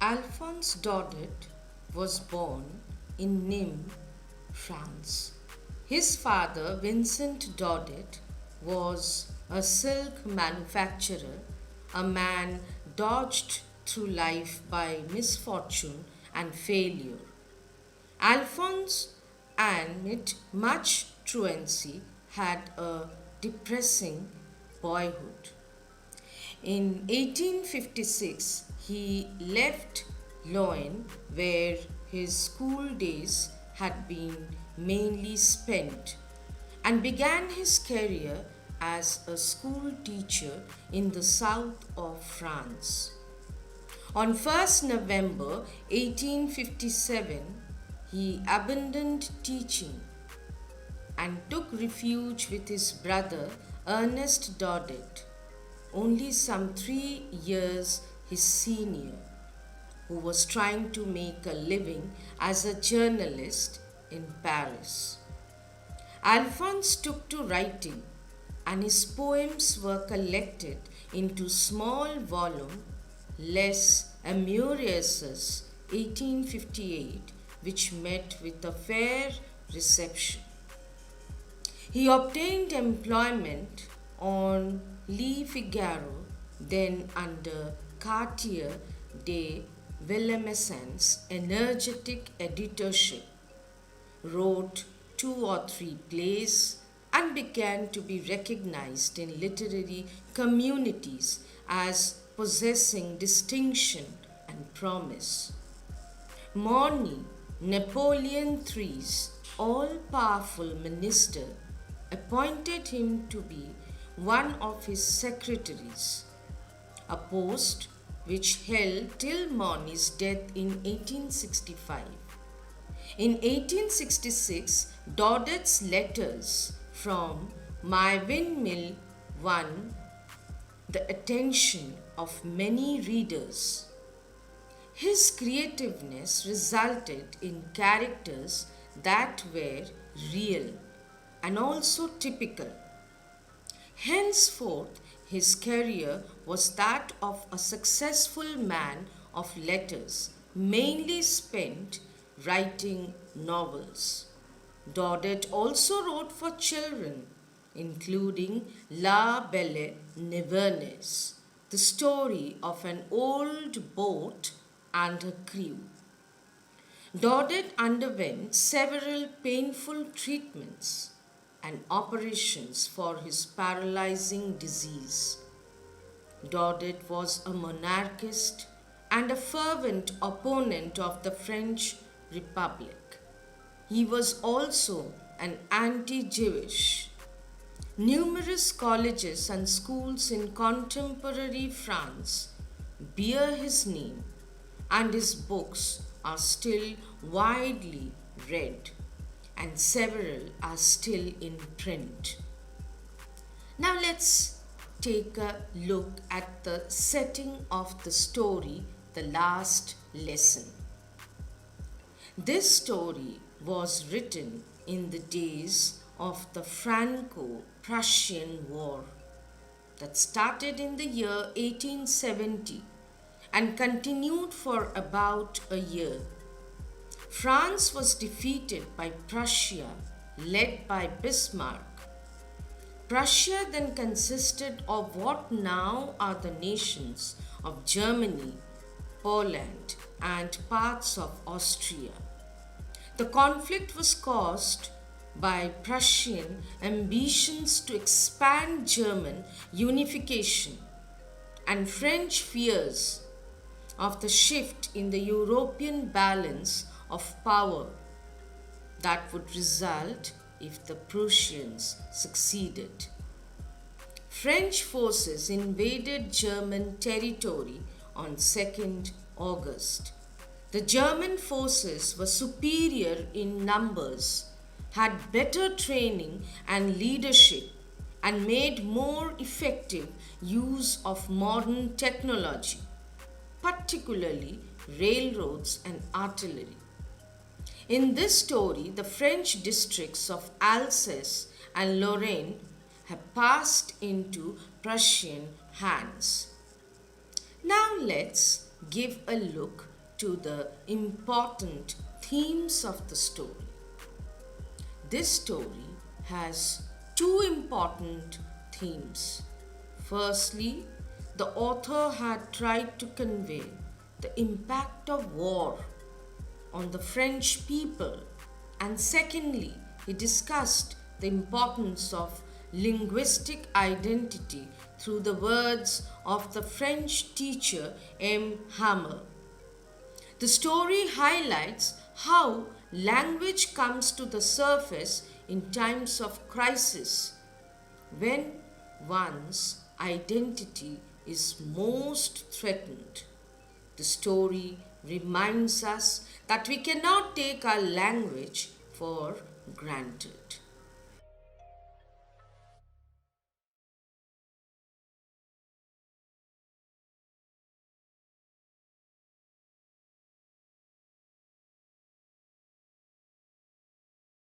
Alphonse Daudet was born in Nîmes, France. His father, Vincent Daudet, was a silk manufacturer, a man dogged through life by misfortune and failure. Alphonse, amid much truancy, had a depressing boyhood. In 1856, he left Lyon, where his school days had been mainly spent, and began his career as a school teacher in the south of France. On 1st November 1857, he abandoned teaching and took refuge with his brother Ernest Daudet, only some 3 years his senior, who was trying to make a living as a journalist in Paris. Alphonse took to writing, and his poems were collected into small volume Les Amoureuses 1858, which met with a fair reception. He obtained employment on Le Figaro, then under Cartier de Villemessin's energetic editorship, wrote 2 or 3 plays, and began to be recognized in literary communities as possessing distinction and promise. Morny, Napoleon III's all-powerful minister, appointed him to be one of his secretaries, a post which held till Morny's death in 1865. In 1866, Daudet's letters from My Windmill won the attention of many readers. His creativeness resulted in characters that were real and also typical. Henceforth, his career was that of a successful man of letters, mainly spent writing novels. Daudet also wrote for children, including La Belle Nivernaise, the story of an old boat and a crew. Daudet underwent several painful treatments and operations for his paralyzing disease. Daudet was a monarchist and a fervent opponent of the French Republic. He was also an anti-Jewish. Numerous colleges and schools in contemporary France bear his name, and his books are still widely read, and several are still in print. Now let's take a look at the setting of the story, The Last Lesson. This story was written in the days of the Franco-Prussian War that started in the year 1870 and continued for about a year. France was defeated by Prussia, led by Bismarck. Prussia then consisted of what now are the nations of Germany, Poland, and parts of Austria. The conflict was caused by Prussian ambitions to expand German unification and French fears of the shift in the European balance of power that would result if the Prussians succeeded. French forces invaded German territory on 2nd August. The German forces were superior in numbers, had better training and leadership, and made more effective use of modern technology, particularly railroads and artillery. In this story, the French districts of Alsace and Lorraine have passed into Prussian hands. Now let's give a look to the important themes of the story. This story has two important themes. Firstly, the author had tried to convey the impact of war on the French people, and secondly, he discussed the importance of linguistic identity through the words of the French teacher M. Hammer. The story highlights how language comes to the surface in times of crisis when one's identity is most threatened. The story reminds us that we cannot take our language for granted.